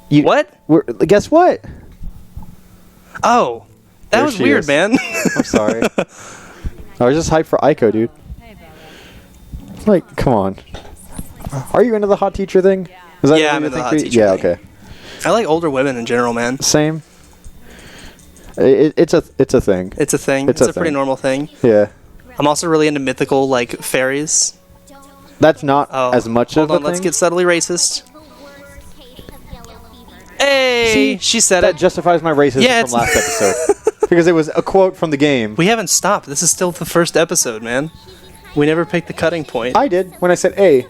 What? Guess what? Oh, that was weird, man. I'm sorry. I was just hyped for Aiko, dude. Like, come on. Are you into the hot teacher thing? Is that I'm into the hot teacher thing. Yeah, okay. I like older women in general, man. Same. It's a thing. It's a thing. It's a pretty normal thing. Yeah. I'm also really into mythical, like, fairies. That's not as much of a thing. Hold on, let's get subtly racist. Hey, she said that justifies my racism from last episode. Because it was a quote from the game. We haven't stopped. This is still the first episode, man. We never picked the cutting point. I did when I said A.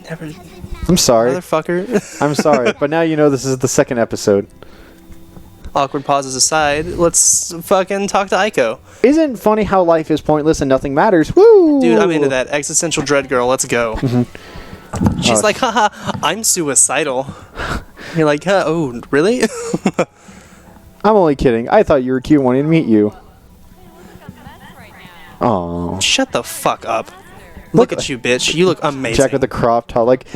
Never. I'm sorry. Motherfucker. I'm sorry, but now you know this is the second episode. Awkward pauses aside, let's fucking talk to Aiko. Isn't it funny how life is pointless and nothing matters? Woo! Dude, I'm into that. Existential dread girl, let's go. She's like, haha, I'm suicidal. You're like, oh, really? I'm only kidding. I thought you were cute wanting to meet you. Oh. Shut the fuck up. Look at you, bitch. You look amazing. Check with the crop top. Like,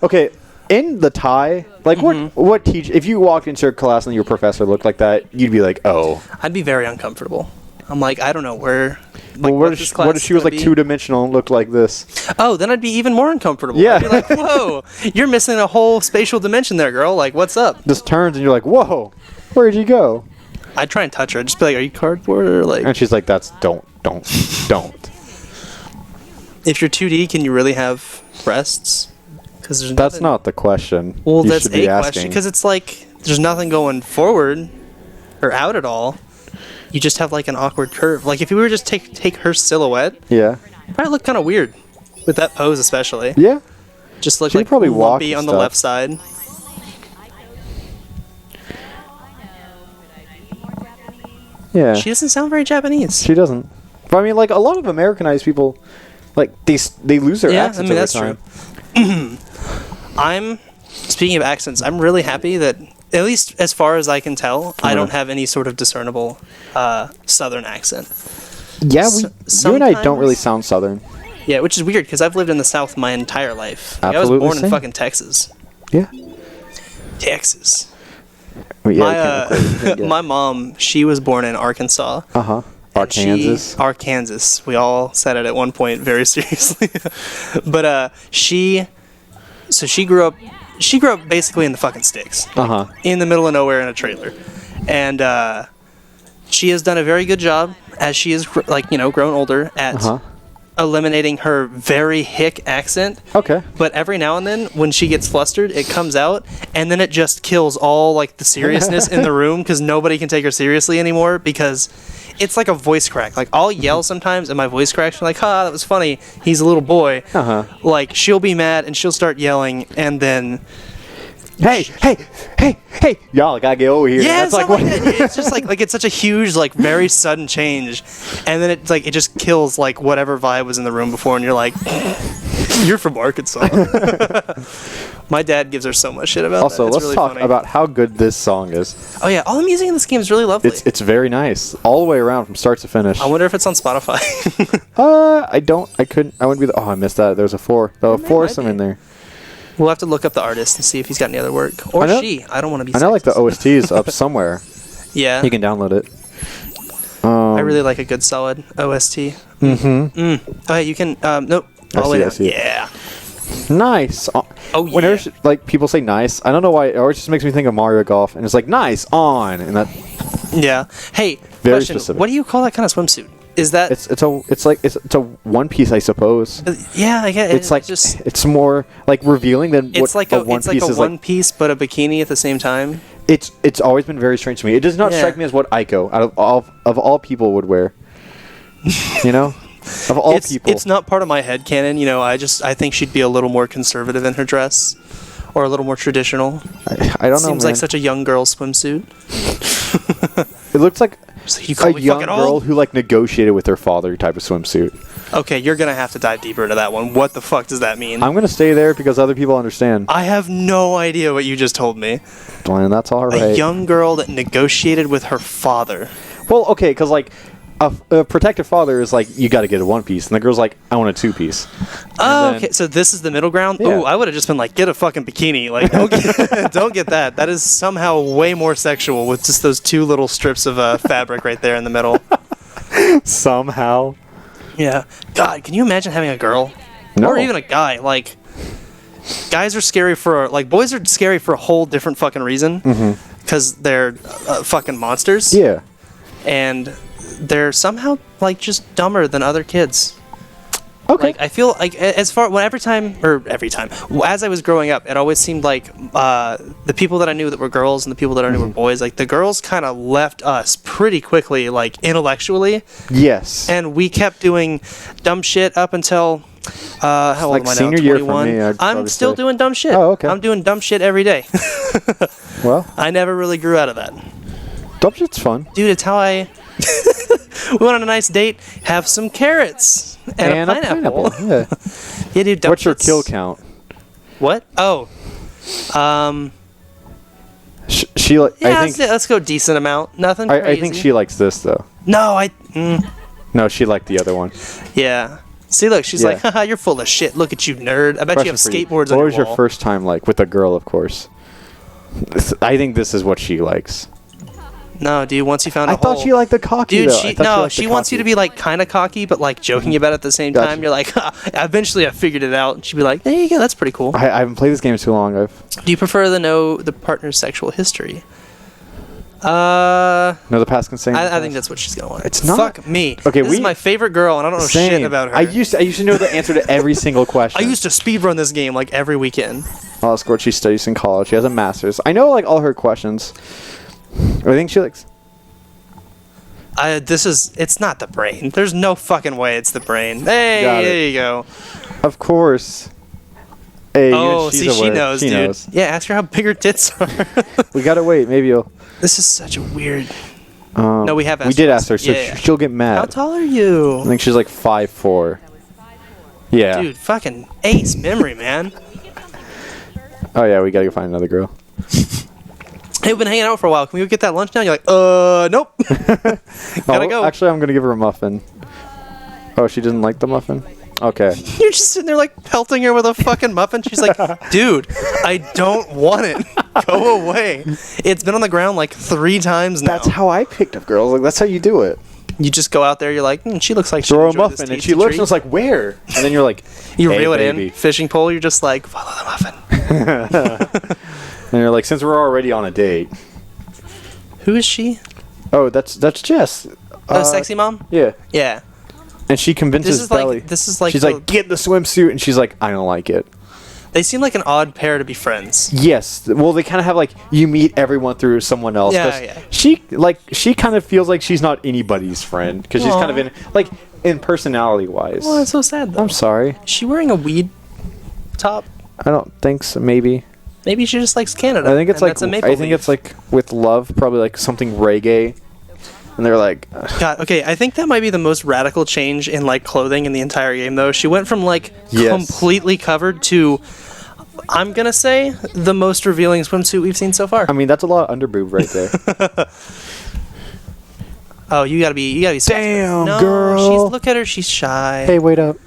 okay, in the tie, like, what teach? If you walked into a class and your professor looked like that, you'd be like, oh. I'd be very uncomfortable. I'm like, I don't know where. Like, what if she was like two-dimensional and looked like this? Oh, then I'd be even more uncomfortable. Yeah. I'd be like, whoa, you're missing a whole spatial dimension there, girl. Like, what's up? Just turns and you're like, whoa, where'd you go? I'd try and touch her. I'd just be like, are you cardboard or like? And she's like, don't. If you're 2D, can you really have breasts? Because that's not the question. Well, that's a question because it's like there's nothing going forward or out at all. You just have like an awkward curve. Like if you were just take her silhouette, yeah, it'd probably look kind of weird with that pose, especially. Yeah, just look she'd like probably lumpy on the left side. Yeah, she doesn't sound very Japanese. She doesn't. But I mean, like a lot of Americanized people, like they lose their accents over time. True. Speaking of accents, I'm really happy that, at least as far as I can tell, I don't have any sort of discernible Southern accent. Yeah, you and I don't really sound Southern. Yeah, which is weird because I've lived in the South my entire life. Like, Absolutely I was born same. in fucking Texas. Yeah. Texas. Well, yeah, my mom, she was born in Arkansas. Arkansas. We all said it at one point very seriously. But she grew up basically in the fucking sticks. In the middle of nowhere in a trailer. And she has done a very good job as she is grown older at eliminating her very hick accent. Okay. But every now and then when she gets flustered, it comes out and then it just kills all like the seriousness in the room because nobody can take her seriously anymore because it's like a voice crack. Like I'll yell sometimes and my voice cracks. I'm like, that was funny. He's a little boy. Like she'll be mad and she'll start yelling and then hey, y'all gotta get over here. Yeah, that's like what it's just like it's such a huge, like very sudden change, and then it's like it just kills like whatever vibe was in the room before, and you're like, you're from Arkansas. My dad gives her so much shit about also, that. Also, let's talk about how good this song is. Oh yeah, all the music in this game is really lovely. It's very nice, all the way around from start to finish. I wonder if it's on Spotify. I wouldn't be. I missed that. There's a foursome in there. We'll have to look up the artist and see if he's got any other work. Or she. I don't want to be sexist. I know like the OST is up somewhere. Yeah. You can download it. I really like a good solid OST. Oh, you can... nope. All the way down. Yeah. Nice. Oh, yeah. Whenever like people say nice, I don't know why. It always just makes me think of Mario Golf. And it's like, nice, on. And that... Yeah. Hey, very question. Specific. What do you call that kind of swimsuit? Is that it's a one piece, I suppose. Yeah, I get it. It's like it's more like revealing than it's what like a one piece is. One piece, but a bikini at the same time. It's always been very strange to me. It does not strike me as what Aiko out of all people would wear. You know, of all people, it's not part of my headcanon. You know, I think she'd be a little more conservative in her dress, or a little more traditional. I don't know. Seems like such a young girl swimsuit. It looks like a young girl who like negotiated with her father type of swimsuit. Okay, you're gonna have to dive deeper into that one. What the fuck does that mean? I'm gonna stay there because other people understand. I have no idea what you just told me. And that's all right. A young girl that negotiated with her father. Well, okay, because like a protective father is like, you got to get a 1-piece, and the girl's like, I want a 2-piece. Oh, okay. So this is the middle ground. Yeah. Ooh, I would have just been like, get a fucking bikini. Like, don't get that. That is somehow way more sexual with just those 2 little strips of fabric right there in the middle. Somehow. Yeah. God, can you imagine having a girl? No. Or even a guy? Like, guys are scary boys are scary for a whole different fucking reason. Because they're fucking monsters. Yeah. And they're somehow, like, just dumber than other kids. Okay. Like, I feel like every time, as I was growing up, it always seemed like the people that I knew that were girls and the people that I knew were boys, like, the girls kind of left us pretty quickly, like, intellectually. Yes. And we kept doing dumb shit up until, how old am I now? Senior 21? year for me, I'm still doing dumb shit. Oh, okay. I'm doing dumb shit every day. Well, I never really grew out of that. dumb shit's fun. Dude, it's how I... We went on a nice date, have some carrots and a pineapple. Yeah. Yeah, dude, dumb What's your shit's- kill count? What? Oh. She like. Yeah, I think. let's go decent amount. Nothing crazy. I think she likes this though. No, No, she liked the other one. yeah. See, look, she's Yeah. like, haha, you're full of shit. Look at you, nerd. I bet you have Question for you. skateboards What on was your your wall. first time like with a girl? Of course. I think this is what she likes. No, dude, once you found a I thought hole- she liked the cocky. Dude, though. I thought she liked the wants you to cocky. be like kind of cocky, but like joking about it at the same Gotcha. time. You're like, eventually I figured it out. And she'd be like, there you go, that's pretty cool. I haven't played this game too long. Do you prefer to know the partner's sexual history? Know the past can say. I think that's what she's gonna want. It's not- Fuck me. Okay, this is my favorite girl, and I don't know Same. shit about her. I used to know the answer to every single question. I used to speedrun this game like every weekend. I'll escort. She studies in college. She has a master's. I know like all her questions. I think she likes. It's not the brain. There's no fucking way it's the brain. Hey, Got it. there you go. Of course. Hey, Oh, she's see, she aware. knows, She dude. knows. Yeah, ask her how big her tits are. We gotta wait. Maybe you'll. This is such a weird. No, we have asked We did her. ask her, so Yeah. she'll get mad. How tall are you? I think she's like 5'4". Yeah. Dude, fucking ace memory, man. Oh yeah, we gotta go find another girl. Hey, we've been hanging out for a while. Can we go get that lunch now? You're like, nope. Gotta go. Actually, I'm gonna give her a muffin. Oh, she doesn't like the muffin? Okay. You're just sitting there like pelting her with a fucking muffin. She's like, dude, I don't want it. Go away. It's been on the ground like 3 times now. That's how I picked up girls. Like that's how you do it. You just go out there. You're like, she looks like she Throw a enjoyed this muffin, and tasty she looks treat. and it's like, where? And then you're like, You hey, reel it baby. in, fishing pole. You're just like, follow the muffin. And you're like, since we're already on a date. Who is she? Oh, that's Jess. Sexy mom. Yeah. Yeah. And she convinces This is Belly. like. She's like, get the swimsuit, and she's like, I don't like it. They seem like an odd pair to be friends. Yes. Well, they kind of have like you meet everyone through someone else. Yeah, 'cause yeah. She kind of feels like she's not anybody's friend because she's kind of in personality wise. Well, that's so sad though. I'm sorry. Is she wearing a weed top? I don't think so. Maybe. Maybe she just likes Canada. I think it's and like that's a maple I think leaf. it's like with love, probably like something reggae. And they're like, God, okay, I think that might be the most radical change in like clothing in the entire game though. She went from like Yes. completely covered to, I'm gonna say, the most revealing swimsuit we've seen so far. I mean, that's a lot of underboob right there. Oh, you gotta be Damn, no, girl. Look at her, she's shy. Hey, wait up.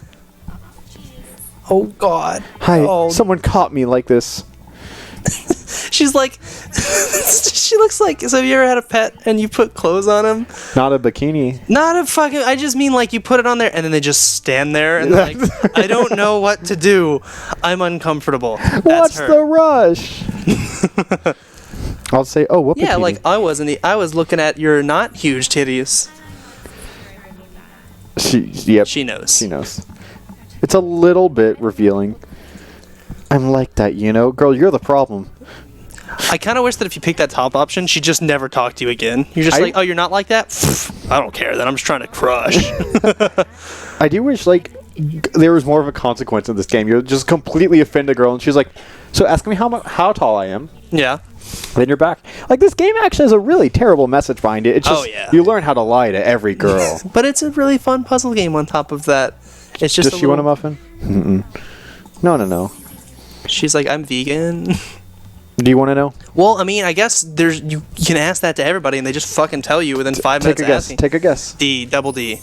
Oh God. Hi. Oh, Someone caught me like this. she's like, she looks like. So have you ever had a pet and you put clothes on him? Not a bikini. Not a fucking. I just mean like you put it on there and then they just stand there and they're like, I don't know what to do. I'm uncomfortable. That's What's her. the rush? I'll say, oh, what Yeah, bikini? like I was looking at your not huge titties. Yep. She knows. She knows. It's a little bit revealing. I'm like that, you know? Girl, you're the problem. I kind of wish that if you pick that top option, she'd just never talk to you again. You're just like, oh, you're not like that? I don't care. Then I'm just trying to crush. I do wish, like, there was more of a consequence in this game. You just completely offend a girl, and she's like, so ask me how tall I am. Yeah. Then you're back. Like, this game actually has a really terrible message behind it. It's just, you learn how to lie to every girl. But it's a really fun puzzle game on top of that. It's just Does she want a muffin? Mm-mm. No. She's like, I'm vegan. Do you want to know? Well, I mean, I guess you can ask that to everybody, and they just fucking tell you within 5 minutes. Take a guess. Asking. Take a guess. D, double D.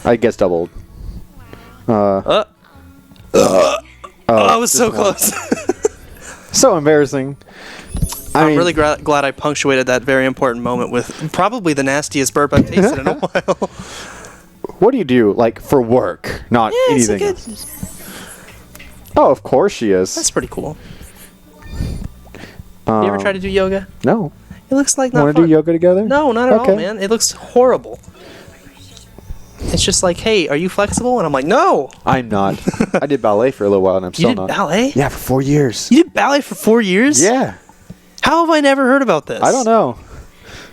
I guess doubled. I was so close. So embarrassing. I'm really glad I punctuated that very important moment with probably the nastiest burp I've tasted in a while. What do you do, like, for work? Not anything else. Oh, of course she is. That's pretty cool. You ever try to do yoga? No. It looks like not fun. Want to do yoga together? No, not at all, man. It looks horrible. It's just like, hey, are you flexible? And I'm like, no. I'm not. I did ballet for a little while, and I'm still not. You did ballet? Yeah, for 4 years. You did ballet for 4 years? Yeah. How have I never heard about this? I don't know.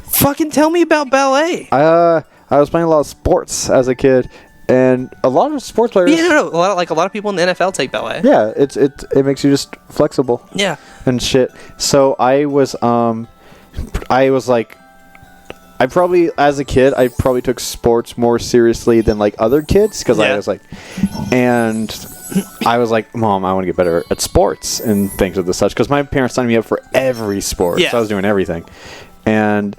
Fucking tell me about ballet. I was playing a lot of sports as a kid, and a lot of sports players. Yeah, no. A lot of people in the NFL take ballet. Yeah, it makes you just flexible. Yeah. And shit. So I was like, I probably, as a kid, I probably took sports more seriously than like other kids, because I was like, and I was like, Mom, I want to get better at sports and things of the such, because my parents signed me up for every sport, so I was doing everything. And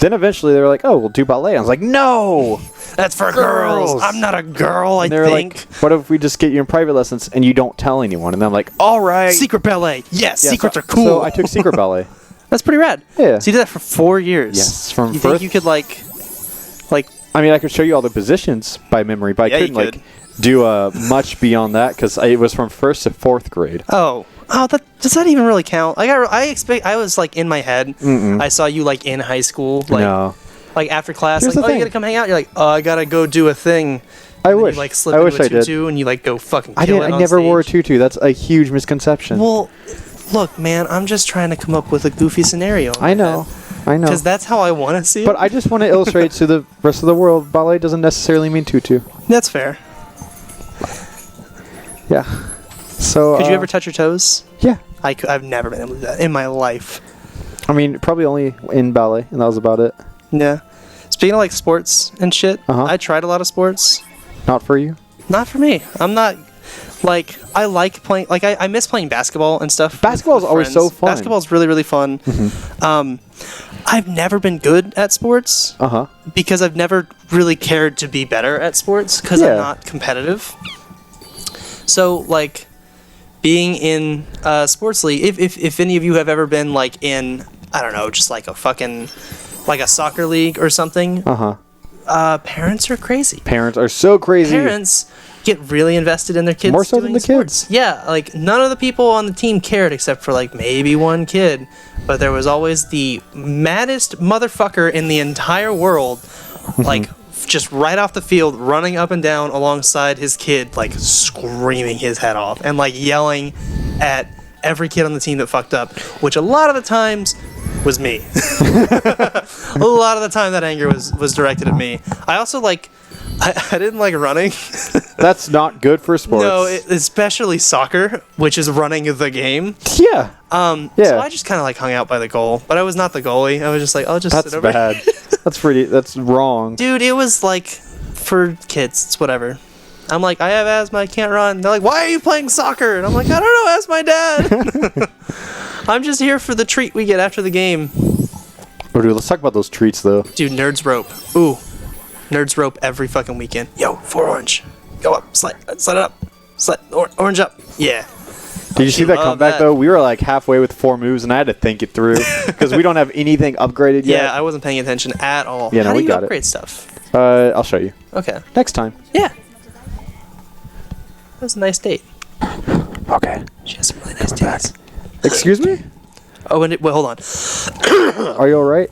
then eventually they were like, oh, we'll do ballet. I was like, no, that's for girls. I'm not a girl, I think. Like, what if we just get you in private lessons and you don't tell anyone? And I'm like, all right. Secret ballet. Yes, yeah, secrets are cool. So I took secret ballet. That's pretty rad. Yeah. So you did that for 4 years. Yes. From you birth. think you could like? I mean, I could show you all the positions by memory, but I couldn't like do much beyond that, because it was from 1st to 4th grade. Oh, does that even really count? Like I was like in my head. I saw you like in high school. Like, no. Like after class, Here's like, oh, you gotta come hang out. You're like, oh, I gotta go do a thing. I wish. You, like, slip into a tutu and you like go fucking kill it on I never stage. wore a tutu. That's a huge misconception. Well, look, man, I'm just trying to come up with a goofy scenario. I know. Because that's how I want to see it. But I just want to illustrate to the rest of the world, ballet doesn't necessarily mean tutu. That's fair. Yeah. So. Could you ever touch your toes? Yeah. I've never been able to do that in my life. I mean, probably only in ballet, and that was about it. Yeah. Speaking of like sports and shit, I tried a lot of sports. Not for you? Not for me. I'm not. Like, I like playing, like, I miss playing basketball and stuff. Basketball is always so fun. Basketball is really, really fun. I've never been good at sports because I've never really cared to be better at sports because I'm not competitive. So, like, being in sports league, if any of you have ever been, like, in, I don't know, just like a fucking, like a soccer league or something, parents are crazy. Parents are so crazy. Parents get really invested in their kids. More so than the kids. Yeah, like none of the people on the team cared except for like maybe one kid, but there was always the maddest motherfucker in the entire world, like just right off the field, running up and down alongside his kid, like screaming his head off and like yelling at every kid on the team that fucked up, which a lot of the times was me. A lot of the time that anger was directed at me. I also like I didn't like running. That's not good for sports. No, especially soccer, which is running the game. Yeah. So I just kind of like hung out by the goal, but I was not the goalie. I was just like, I'll just sit over. That's bad. That's wrong. Dude, it was like for kids. It's whatever. I'm like, I have asthma, I can't run. They're like, why are you playing soccer? And I'm like, I don't know, ask my dad. I'm just here for the treat we get after the game. Oh, dude, let's talk about those treats, though. Dude, Nerds Rope. Ooh. Nerds Rope every fucking weekend. Yo, 4 orange. Go up. Slide it up. Slide orange up. Yeah. Did you see that comeback, though? We were like halfway with 4 moves, and I had to think it through. Because we don't have anything upgraded yet. Yeah, I wasn't paying attention at all. Yeah, no, How do you got upgrade stuff? I'll show you. Okay. Next time. Yeah. That was a nice date. Okay. She has some really nice dates. Excuse me? Oh, and wait, hold on. Are you alright?